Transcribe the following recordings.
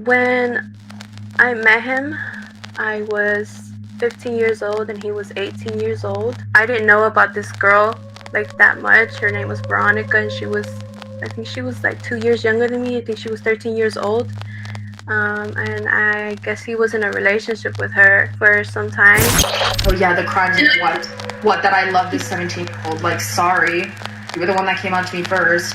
When I met him, I was 15 years old and he was 18 years old. I didn't know about this girl like that much. Her name was Veronica, and I think she was like 2 years younger than me. I think she was 13 years old. And I guess he was in a relationship with her for some time. Oh yeah, the crime of what that I love this 17-year-old. Like, sorry, you were the one that came on to me first.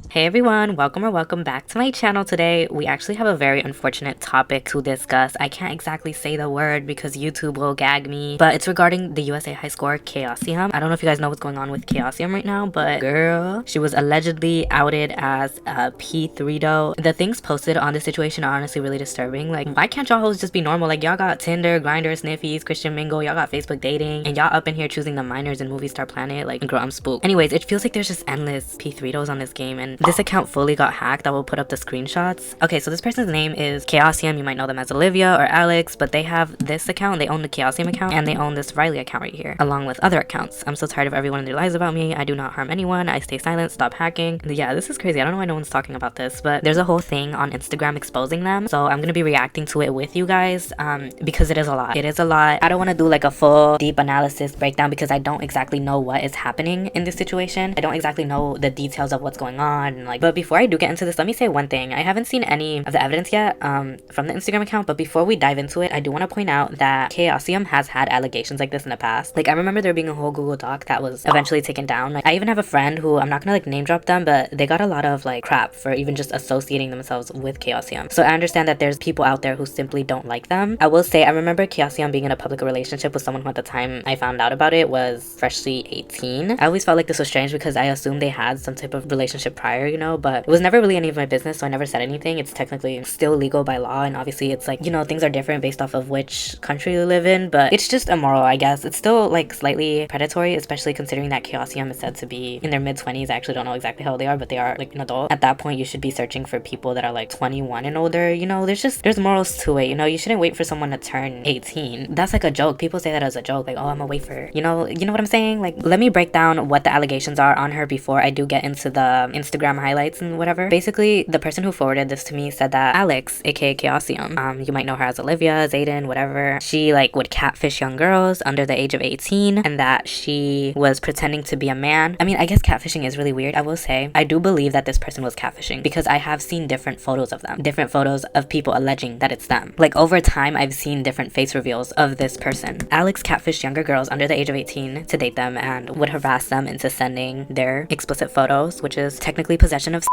Hey everyone, welcome back to my channel. Today we actually have a very unfortunate topic to discuss. I can't exactly say the word because YouTube will gag me, but it's regarding the USA high scorer chaosseum. I don't know if you guys know what's going on with chaosseum right now, but girl, she was allegedly outed as a P3do. The things posted on this situation are honestly really disturbing. Like, why can't y'all hoes just be normal? Like, y'all got Tinder, Grindr, Sniffies, Christian Mingle, y'all got Facebook dating, and y'all up in here choosing the minors in Moviestarplanet. Like, girl, I'm spooked. Anyways, it feels like there's just endless P3dos on this game, and this account fully got hacked. I will put up the screenshots. Okay, so this person's name is chaosseum. You might know them as Olivia or Alex, but they have this account. They own the chaosseum account, and they own this 𝙈𝘼𝙆𝙆 account right here, along with other accounts. I'm so tired of everyone in their lies about me. I do not harm anyone. I stay silent. Stop hacking. Yeah, this is crazy. I don't know why no one's talking about this, but there's a whole thing on Instagram exposing them. So I'm gonna be reacting to it with you guys, because it is a lot. It is a lot. I don't want to do like a full deep analysis breakdown because I don't exactly know what is happening in this situation. I don't exactly know the details of what's going on, and like, but before I do get into this, let me say one thing. I haven't seen any of the evidence yet from the Instagram account, but before we dive into it, I do want to point out that chaosseum has had allegations like this in the past. Like, I remember there being a whole Google Doc that was eventually taken down. Like, I even have a friend who, I'm not gonna like name drop them, but they got a lot of like crap for even just associating themselves with chaosseum. So I understand that there's people out there who simply don't like them. I will say, I remember chaosseum being in a public relationship with someone who at the time I found out about it was freshly 18. I always felt like this was strange because I assumed they had some type of relationship prior, you know, but it was never really any of my business, so I never said anything. It's technically still legal by law, and obviously it's like, you know, things are different based off of which country you live in, but it's just immoral, I guess. It's still like slightly predatory, especially considering that chaosseum is said to be in their mid-20s. I actually don't know exactly how old they are, but they are like an adult. At that point, you should be searching for people that are like 21 and older. You know, there's morals to it. You know, you shouldn't wait for someone to turn 18. That's like a joke. People say that as a joke, like, oh, I'm gonna wait for, you know what I'm saying? Like, let me break down what the allegations are on her before I do get into the Instagram highlights and whatever. Basically, the person who forwarded this to me said that Alex, aka chaosseum, you might know her as Olivia, Zayden, whatever, she like would catfish young girls under the age of 18, and that she was pretending to be a man. I mean, I guess catfishing is really weird. I will say, I do believe that this person was catfishing because I have seen different photos of them, different photos of people alleging that it's them. Like, over time, I've seen different face reveals of this person. Alex catfished younger girls under the age of 18 to date them and would harass them into sending their explicit photos, which is technically possession of.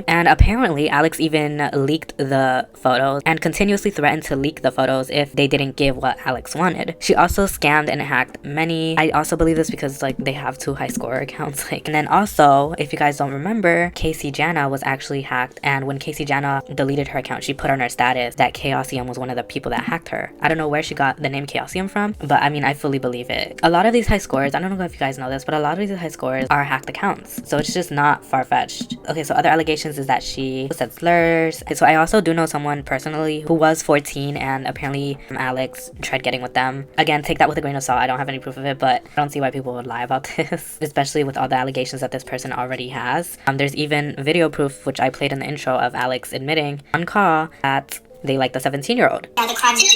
And apparently Alex even leaked the photos and continuously threatened to leak the photos if they didn't give what Alex wanted. She also scammed and hacked many. I also believe this because like they have 2 high scorer accounts. Like, and then also, if you guys don't remember, 𝘎𝙎𝙎 was actually hacked, and when 𝘎𝙎𝙎 deleted her account, she put on her status that chaosseum was one of the people that hacked her. I don't know where she got the name chaosseum from, but I mean, I fully believe it. A lot of these high scorers, I don't know if you guys know this, but a lot of these high scorers are hacked accounts, so it's just not far-fetched. Okay, so other allegations is that she said slurs. So I also do know someone personally who was 14, and apparently Alex tried getting with them. Again, take that with a grain of salt. I don't have any proof of it, but I don't see why people would lie about this, especially with all the allegations that this person already has. There's even video proof, which I played in the intro, of Alex admitting on call that they like the 17-year-old. Yeah, the crime is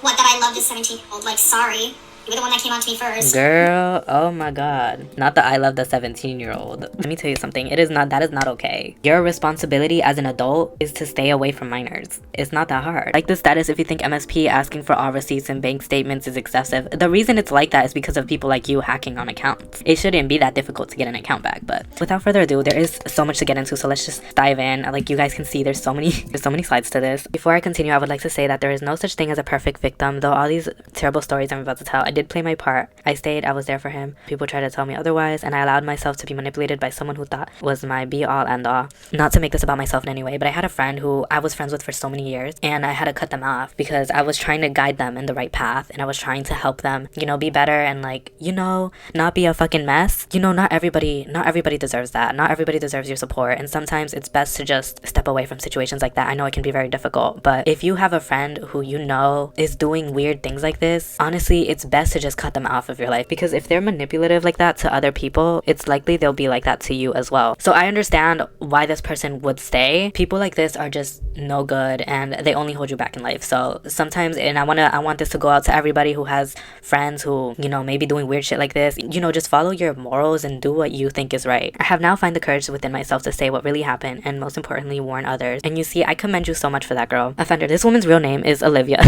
what that I love this 17-year-old. Like, sorry, you were the one that came on to me first. Girl, oh my god. Not that I love the 17-year-old. Let me tell you something. That is not okay. Your responsibility as an adult is to stay away from minors. It's not that hard. Like the status, if you think MSP asking for all receipts and bank statements is excessive, the reason it's like that is because of people like you hacking on accounts. It shouldn't be that difficult to get an account back, but without further ado, there is so much to get into, so let's just dive in. Like you guys can see, there's so many slides to this. Before I continue, I would like to say that there is no such thing as a perfect victim, though all these terrible stories I'm about to tell, did play my part. I stayed, I was there for him. People tried to tell me otherwise, and I allowed myself to be manipulated by someone who thought was my be-all and all. Not to make this about myself in any way, but I had a friend who I was friends with for so many years, and I had to cut them off because I was trying to guide them in the right path, and I was trying to help them, you know, be better and, like, you know, not be a fucking mess. You know, not everybody deserves that. Not everybody deserves your support, and sometimes it's best to just step away from situations like that. I know it can be very difficult, but if you have a friend who you know is doing weird things like this, honestly, it's best to just cut them off of your life, because if they're manipulative like that to other people, it's likely they'll be like that to you as well. So I understand why this person would stay. People like this are just no good, and they only hold you back in life. So sometimes, and I want this to go out to everybody who has friends who, you know, maybe doing weird shit like this. You know, just follow your morals and do what you think is right. I have now found the courage within myself to say what really happened, and most importantly, warn others. And you see, I commend you so much for that, girl. Offender, this woman's real name is Olivia.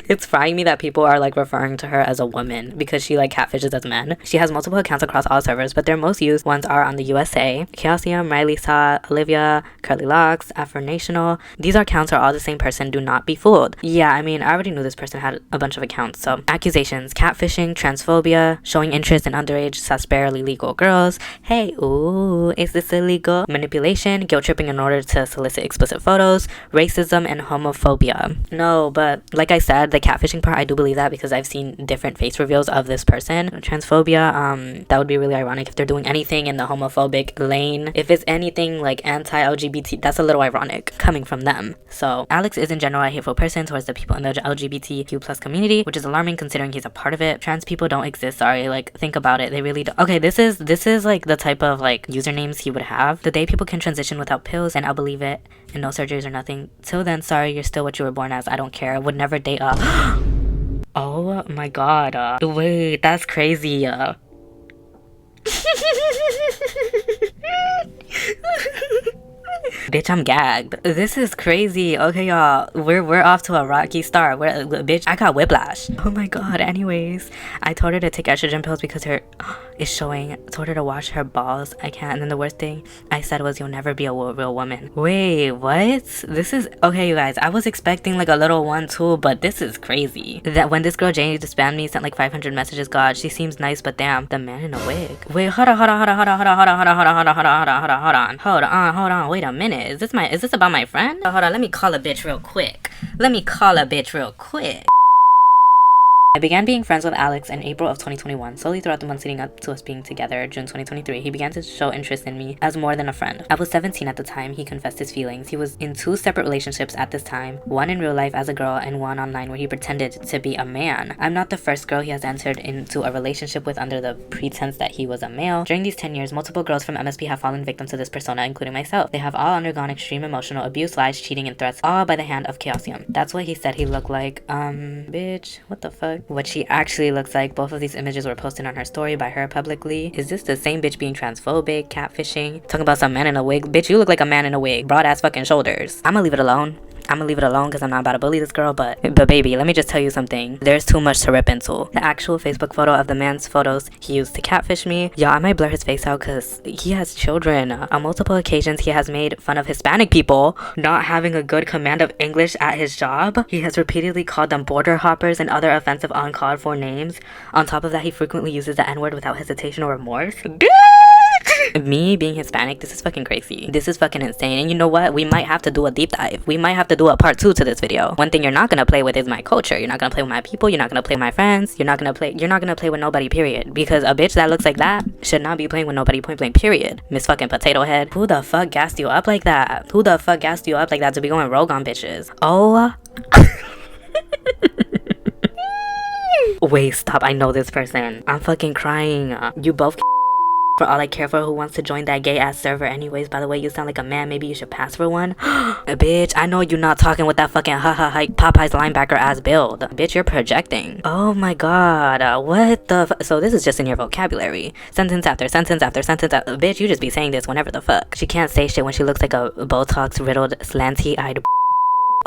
It's frying me that people are like referring to her as a woman because she like catfishes as men. She has multiple accounts across all servers, but their most used ones are on the USA. chaosseum, 𝙈𝘼𝙆𝙀, Olivia, Curly Locks, Afronational. These accounts are all the same person. Do not be fooled. Yeah, I mean, I already knew this person had a bunch of accounts. So accusations: catfishing, transphobia, showing interest in underage, barely legal girls. Hey, ooh, is this illegal? Manipulation, guilt tripping in order to solicit explicit photos, racism, and homophobia. No, but like I said, the catfishing part, I do believe that because I've seen different face reveals of this person. Transphobia, that would be really ironic if they're doing anything in the homophobic lane. If it's anything like anti-LGBT, that's a little ironic coming from them. So Alex is in general a hateful person towards the people in the LGBTQ+ community, which is alarming considering he's a part of it. Trans people don't exist, sorry, like think about it, they really don't. Okay, this is like the type of like usernames he would have. The day people can transition without pills, and I'll believe it, and no surgeries or nothing. Till then, sorry, you're still what you were born as. I don't care. I would never date a oh my god, wait, that's crazy. Bitch, I'm gagged. This is crazy. Okay, y'all, we're off to a rocky start. Bitch, I got whiplash. Oh my god. Anyways, I told her to take estrogen pills because her is showing. I told her to wash her balls. I can't. And then the worst thing I said was, you'll never be a real woman. Wait, what? This is okay, you guys. I was expecting like a little one too, but this is crazy. That when this girl Janie just spammed me, sent like 500 messages. God, she seems nice, but damn, the man in a wig. Wait, hold on. Wait a minute. Is this about my friend? Hold on, let me call a bitch real quick. I began being friends with Alex in April of 2021. Slowly throughout the months leading up to us being together, June 2023, he began to show interest in me as more than a friend. I was 17 at the time. He confessed his feelings. He was in 2 separate relationships at this time, one in real life as a girl and one online where he pretended to be a man. I'm not the first girl he has entered into a relationship with under the pretense that he was a male. During these 10 years, multiple girls from MSP have fallen victim to this persona, including myself. They have all undergone extreme emotional abuse, lies, cheating, and threats, all by the hand of chaosseum. That's what he said he looked like. Bitch, what the fuck? What she actually looks like. Both of these images were posted on her story by her publicly. Is this the same bitch being transphobic, catfishing, talking about some man in a wig? Bitch, you look like a man in a wig, broad ass fucking shoulders. I'ma leave it alone because I'm not about to bully this girl, but baby, let me just tell you something. There's too much to rip into. The actual Facebook photo of the man's photos he used to catfish me. Y'all, I might blur his face out because he has children. On multiple occasions, he has made fun of Hispanic people not having a good command of English at his job. He has repeatedly called them border hoppers and other offensive uncalled for names. On top of that, he frequently uses the N-word without hesitation or remorse. Me being Hispanic, this is fucking crazy. This is fucking insane. And you know what? We might have to do a deep dive. We might have to do a part 2 to this video. One thing you're not gonna play with is my culture. You're not gonna play with my people. You're not gonna play with my friends. You're not gonna play with nobody, period. Because a bitch that looks like that should not be playing with nobody, point blank, period. Miss fucking Potato Head. Who the fuck gassed you up like that? Who the fuck gassed you up like that to be going rogue on bitches? Oh. Wait, stop. I know this person. I'm fucking crying. You both. For all I care for, who wants to join that gay ass server anyways? By the way, you sound like a man. Maybe you should pass for one. Bitch, I know you're not talking with that fucking Popeye's linebacker ass build. Bitch, you're projecting. Oh my god. What the so this is just in your vocabulary. Sentence after sentence after sentence after. Bitch, you just be saying this whenever the fuck. She can't say shit when she looks like a Botox riddled slanty eyed.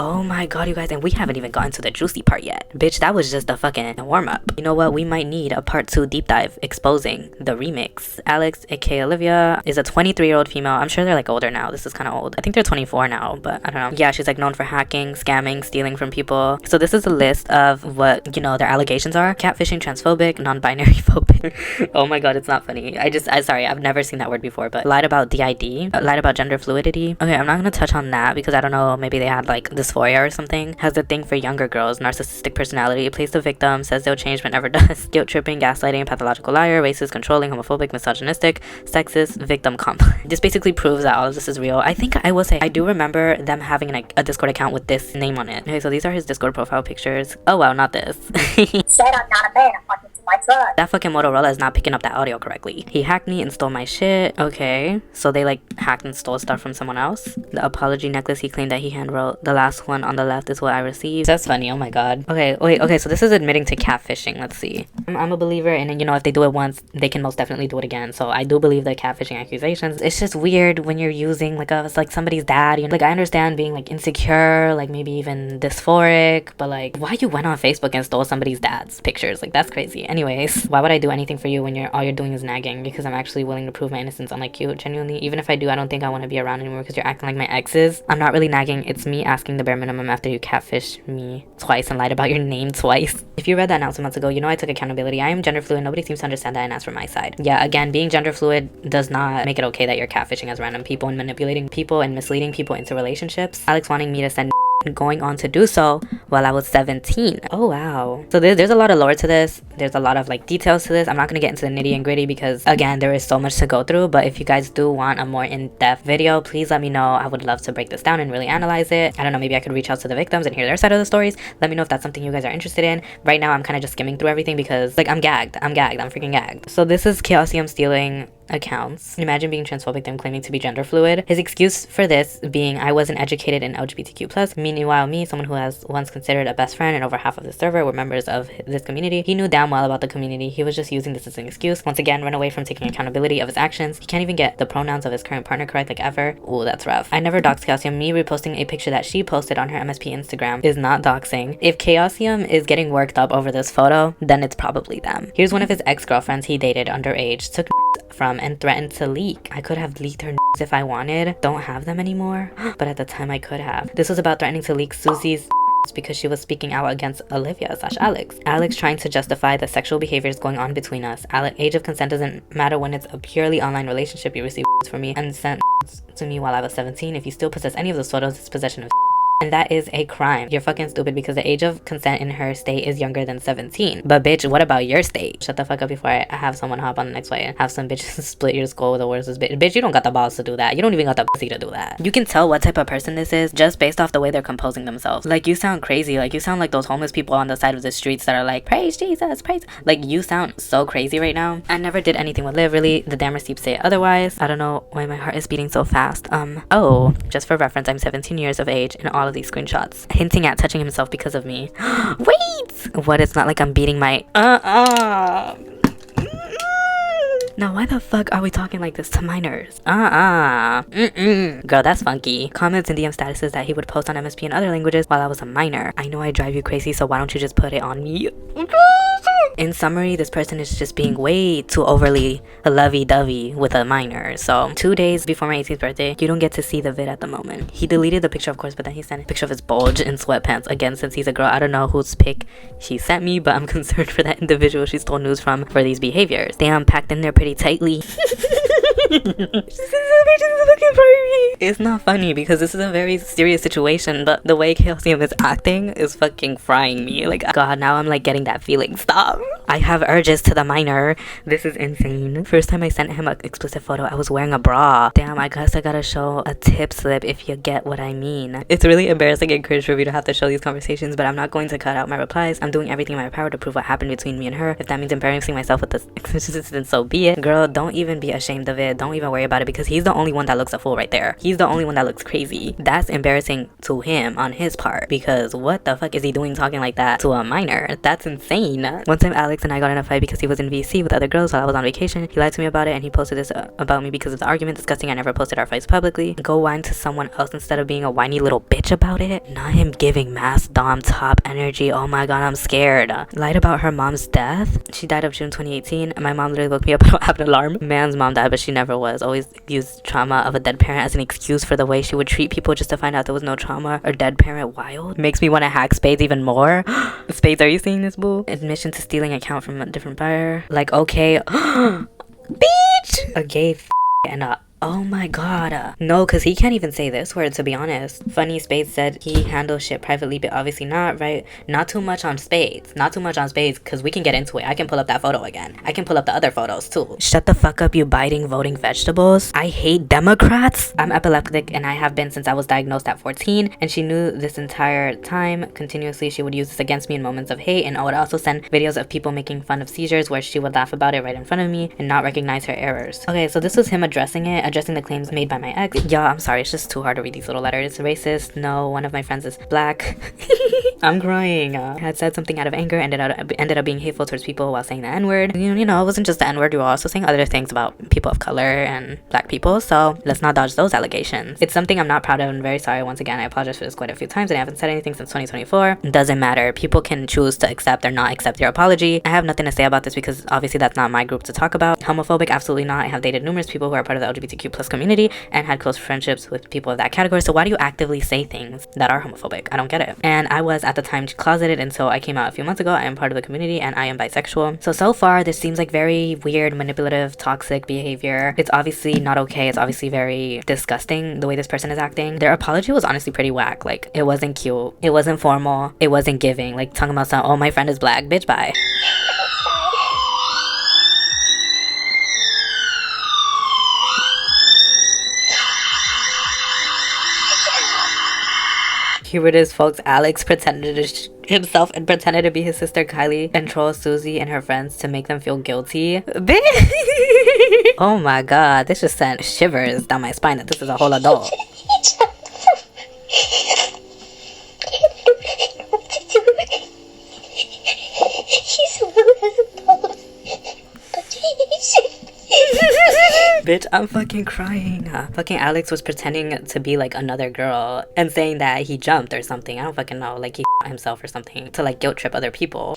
Oh my god, you guys, and we haven't even gotten to the juicy part yet. Bitch, that was just the fucking warm-up. You know what? We might need a part 2 deep dive exposing the remix. Alex, aka Olivia, is a 23-year-old female. I'm sure they're like older now. This is kind of old. I think they're 24 now, but I don't know. Yeah, she's like known for hacking, scamming, stealing from people. So this is a list of what, you know, their allegations are. Catfishing, transphobic, non-binary phobic. Oh my god, it's not funny. Sorry, I've never seen that word before, but lied about DID, lied about gender fluidity. Okay, I'm not gonna touch on that because I don't know, maybe they had like dysphoria or something. Has a thing for younger girls, narcissistic personality, plays the victim, says they'll change but never does. Guilt tripping, gaslighting, pathological liar, racist, controlling, homophobic, misogynistic, sexist, victim complex. This basically proves that all of this is real. I think I will say I do remember them having a Discord account with this name on it. Okay, so these are his Discord profile pictures. Oh wow, not this. Said I'm not a man, I'm fucking to my son. That fucking Motorola is not picking up that audio correctly. He hacked me and stole my shit. Okay, so they like hacked and stole stuff from someone else. The apology necklace he claimed that he handwrote. The last one on the left is what I received. That's funny. Oh my god. Okay, wait. Okay, so this is admitting to catfishing. Let's see. I'm a believer in, you know, if they do it once, they can most definitely do it again. So I do believe the catfishing accusations. It's just weird when you're using like somebody's dad. You know, like I understand being like insecure, like maybe even dysphoric, but like why you went on Facebook and stole somebody's dad's pictures? Like that's crazy. Anyways, why would I do anything for you when all you're doing is nagging? Because I'm actually willing to prove my innocence, unlike you. Genuinely, even if I do, I don't think I want to be around anymore because you're acting like my exes. I'm not really nagging. It's me asking the bare minimum after you catfish me twice and lied about your name twice. If you read that announcement months ago, you know I took accountability. I am gender fluid. Nobody seems to understand that, and that's from my side. Yeah, again, being gender fluid does not make it okay that you're catfishing as random people and manipulating people and misleading people into relationships. Alex wanting me to send going on to do so while I was 17. Oh wow. So there's a lot of lore to this. There's a lot of like details to this. I'm not gonna get into the nitty and gritty because again there is so much to go through, but if you guys do want a more in-depth video, please let me know. I would love to break this down and really analyze it. I don't know, maybe I could reach out to the victims and hear their side of the stories. Let me know if that's something you guys are interested in. Right now I'm kind of just skimming through everything because like I'm freaking gagged. So this is chaosseum stealing accounts. Imagine being transphobic, them claiming to be gender fluid. His excuse for this being, I wasn't educated in LGBTQ+. Meanwhile, me, someone who has once considered a best friend and over half of the server were members of this community, he knew damn well about the community. He was just using this as an excuse. Once again, run away from taking accountability of his actions. He can't even get the pronouns of his current partner correct like ever. Ooh, that's rough. I never doxed chaosseum. Me reposting a picture that she posted on her MSP Instagram is not doxing. If chaosseum is getting worked up over this photo, then it's probably them. Here's one of his ex-girlfriends he dated underage, took from and threatened to leak. I could have leaked her if I wanted. Don't have them anymore, but at the time I could have. This was about threatening to leak Susie's because she was speaking out against Olivia/Alex. Alex trying to justify the sexual behaviors going on between us. Age of consent doesn't matter when it's a purely online relationship. You receive from me and sent to me while I was 17. If you still possess any of those photos, it's possession of and that is a crime. You're fucking stupid because the age of consent in her state is younger than 17. But bitch, what about your state? Shut the fuck up before I have someone hop on the next flight and have some bitch split your skull with the words bitch. Bitch, you don't got the balls to do that. You don't even got the pussy to do that. You can tell what type of person this is just based off the way they're composing themselves. Like you sound crazy. Like you sound like those homeless people on the side of the streets that are like, praise Jesus, praise. Like you sound so crazy right now. I never did anything with Liv, really. The damn receipts say otherwise. I don't know why my heart is beating so fast. Oh, just for reference, I'm 17 years of age in all of these screenshots. Hinting at touching himself because of me. Wait! What? It's not like I'm beating my Now why the fuck are we talking like this to minors? Girl, that's funky. Comments and DM statuses that he would post on MSP in other languages while I was a minor. I know I drive you crazy, so why don't you just put it on me? In summary, this person is just being way too overly lovey-dovey with a minor. So 2 days before my 18th birthday, you don't get to see the vid at the moment. He deleted the picture, of course, but then he sent a picture of his bulge in sweatpants. Again, since he's a girl, I don't know whose pic she sent me, but I'm concerned for that individual she stole news from for these behaviors. Damn, packed in there pretty tightly. It's not funny because this is a very serious situation, but the way chaosseum is acting is fucking frying me. Like, god, now I'm like getting that feeling. Stop. I have urges to the minor. This is insane. First time I sent him an explicit photo, I was wearing a bra. Damn, I guess I gotta show a tip slip if you get what I mean. It's really embarrassing and cringe for me to have to show these conversations, but I'm not going to cut out my replies. I'm doing everything in my power to prove what happened between me and her. If that means embarrassing myself with this, then so be it. Girl, don't even be ashamed of it. it. Don't even worry about it, because he's the only one that looks a fool right there. He's the only one that looks crazy. That's embarrassing to him on his part, because what the fuck is he doing talking like that to a minor? That's insane. One time Alex and I got in a fight because he was in VC with other girls while I was on vacation. He lied to me about it, and he posted this about me because of the argument. Disgusting. I never posted our fights publicly. Go whine to someone else instead of being a whiny little bitch about it. Not him giving mass dom top energy. Oh my god, I'm scared. Lied about her mom's death. She died of June 2018. My mom literally woke me up. I don't have an alarm. Man's mom died, but she never was. Always used trauma of a dead parent as an excuse for the way she would treat people just to find out there was no trauma or dead parent. Wild. Makes me want to hack Spades even more. Spades, are you seeing this, boo? Admission to stealing account from a different buyer. Like, okay. Bitch! A gay and a oh my god. No, because he can't even say this word, to be honest. Funny, Spades said he handles shit privately, but obviously not, right? Not too much on Spades. Not too much on Spades, because we can get into it. I can pull up that photo again. I can pull up the other photos too. Shut the fuck up, you biting voting vegetables. I hate Democrats. I'm epileptic, and I have been since I was diagnosed at 14, and she knew this entire time. Continuously, she would use this against me in moments of hate, and I would also send videos of people making fun of seizures where she would laugh about it right in front of me and not recognize her errors. Okay, so this was him addressing the claims made by my ex. Y'all, I'm sorry, it's just too hard to read these little letters. Racist, no. One of my friends is black. I'm crying. I had said something out of anger, ended up being hateful towards people while saying the N-word. You know, it wasn't just the N-word, you were also saying other things about people of color and black people, so let's not dodge those allegations. It's something I'm not proud of and very sorry. Once again, I apologize for this quite a few times, and I haven't said anything since 2024. It doesn't matter. People can choose to accept or not accept your apology. I have nothing to say about this because obviously that's not my group to talk about. Homophobic? Absolutely not. I have dated numerous people who are part of the LGBTQ+ community and had close friendships with people of that category, so why do you actively say things that are homophobic? I don't get it. And I was at the time closeted until I came out a few months ago. I am part of the community and I am bisexual. So far this seems like very weird, manipulative, toxic behavior. It's obviously not okay. It's obviously very disgusting the way this person is acting. Their apology was honestly pretty whack. Like, it wasn't cute, it wasn't formal, it wasn't giving. Like, talking about some, oh, my friend is black, bitch, bye. Here it is, folks. Alex pretended himself and pretended to be his sister Kylie and troll Susie and her friends to make them feel guilty. Oh my god, this just sent shivers down my spine that this is a whole adult. Bitch, I'm fucking crying. Fucking Alex was pretending to be like another girl and saying that he jumped or something. I don't fucking know. Like, he himself or something to like guilt trip other people.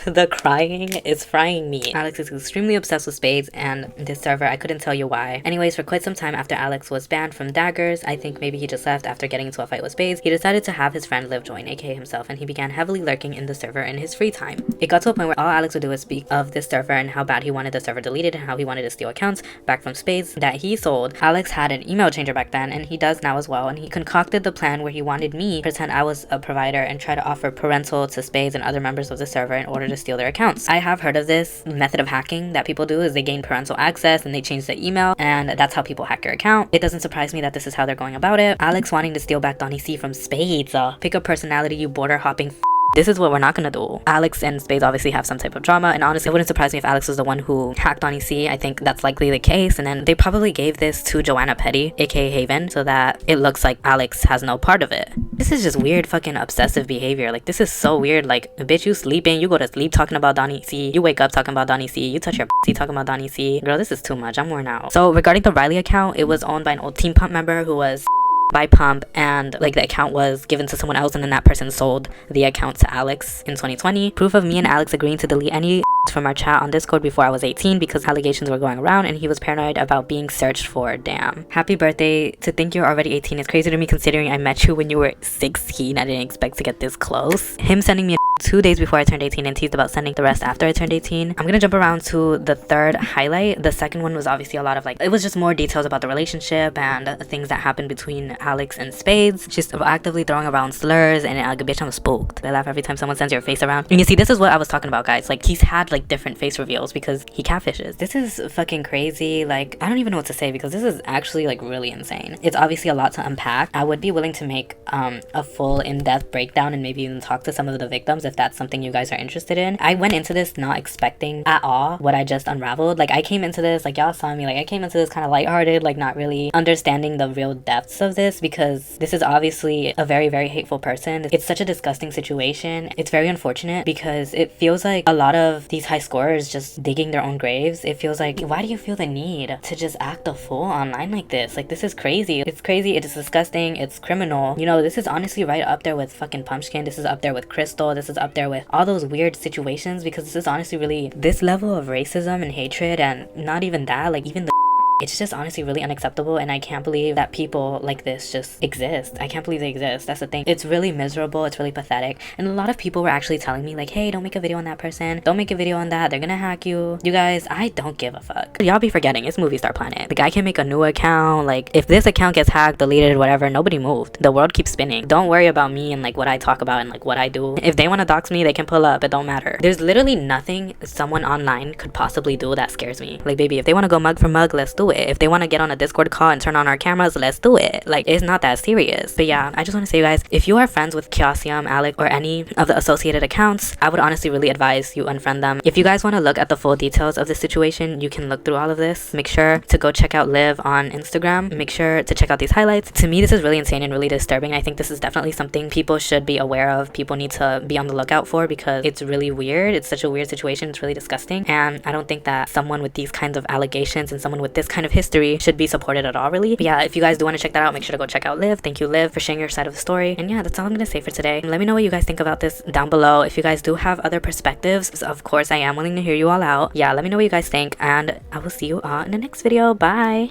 The crying is frying me. Alex is extremely obsessed with Spades and this server. I couldn't tell you why. Anyways, for quite some time after Alex was banned from Daggers, I think maybe he just left after getting into a fight with Spades, he decided to have his friend Liv join, aka himself, and he began heavily lurking in the server in his free time. It got to a point where all Alex would do was speak of this server and how bad he wanted the server deleted and how he wanted to steal accounts back from Spades that he sold. Alex had an email changer back then, and he does now as well, and he concocted the plan where he wanted me to pretend I was a provider and try to offer parental to Spades and other members of the server in order to steal their accounts. I have heard of this method of hacking that people do, is they gain parental access and they change the email, and that's how people hack your account. It doesn't surprise me that this is how they're going about it. Alex wanting to steal back Donnie C from Spades. Pick a personality, you border hopping. This is what we're not gonna do. Alex and Spades obviously have some type of drama, and honestly, it wouldn't surprise me if Alex was the one who hacked Donnie C. I think that's likely the case, and then they probably gave this to Joanna Petty, aka 𝙎𝙆, so that it looks like Alex has no part of it. This is just weird fucking obsessive behavior. Like, this is so weird. Like, bitch, you sleeping, you go to sleep talking about Donnie C. You wake up talking about Donnie C. You touch your pussy talking about Donnie C. Girl, this is too much. I'm worn out. So regarding the Riley account, it was owned by an old Team Pump member who was by Pump, and like the account was given to someone else, and then that person sold the account to Alex in 2020. Proof of me and Alex agreeing to delete any from our chat on Discord before I was 18 because allegations were going around and he was paranoid about being searched for. Damn. Happy birthday. To think you're already 18 is crazy to me considering I met you when you were 16. I didn't expect to get this close. Him sending me 2 days before I turned 18 and teased about sending the rest after I turned 18. I'm gonna jump around to the third highlight. The second one was obviously a lot of like, it was just more details about the relationship and things that happened between Alex and Spades. She's actively throwing around slurs and bitch, I'm spooked. I laugh every time someone sends your face around. And you see, this is what I was talking about, guys. Like, he's had like like different face reveals because he catfishes. This is fucking crazy. Like, I don't even know what to say because this is actually like really insane. It's obviously a lot to unpack. I would be willing to make a full in-depth breakdown and maybe even talk to some of the victims if that's something you guys are interested in. I went into this not expecting at all what I just unraveled. Like, I came into this, like, y'all saw me, like, I came into this kind of lighthearted, like, not really understanding the real depths of this because this is obviously a very, very hateful person. It's such a disgusting situation. It's very unfortunate because it feels like a lot of these high scorers just digging their own graves. It feels like, why do you feel the need to just act a fool online like this? Like, this is crazy. It's crazy. It is disgusting. It's criminal. You know, this is honestly right up there with fucking Pumpkin. This is up there with Crystal. This is up there with all those weird situations because this is honestly really this level of racism and hatred, and not even that, like even the it's just honestly really unacceptable, and I can't believe that people like this just exist. I can't believe they exist. That's the thing. It's really miserable. It's really pathetic. And a lot of people were actually telling me like, hey, don't make a video on that person. Don't make a video on that. They're gonna hack you. You guys, I don't give a fuck. Y'all be forgetting it's Moviestarplanet. Like, I can make a new account. Like, if this account gets hacked, deleted, whatever, nobody moved. The world keeps spinning. Don't worry about me and like what I talk about and like what I do. If they want to dox me, they can pull up. It don't matter. There's literally nothing someone online could possibly do that scares me. Like, baby, if they want to go mug for mug, let's do it. If they want to get on a Discord call and turn on our cameras, let's do it. Like, it's not that serious. But yeah, I just want to say, you guys, if you are friends with chaosseum, 𝙎𝘼𝘆𝙆𝙀, or any of the associated accounts, I would honestly really advise you unfriend them. If you guys want to look at the full details of the situation, you can look through all of this. Make sure to go check out 𝙆𝘆𝑼𝙆𝙆 on Instagram. Make sure to check out these highlights. To me, this is really insane and really disturbing. I think this is definitely something people should be aware of. People need to be on the lookout for because it's really weird. It's such a weird situation. It's really disgusting. And I don't think that someone with these kinds of allegations and someone with this kind of history should be supported at all, really. But yeah, if you guys do want to check that out, make sure to go check out 𝙆𝘆𝑼𝙆𝑆. Thank you, 𝙆𝘆𝑼𝙆, for sharing your side of the story. And yeah, that's all I'm gonna say for today. Let me know what you guys think about this down below. If you guys do have other perspectives, of course I am willing to hear you all out. Yeah, let me know what you guys think, and I will see you all in the next video. Bye.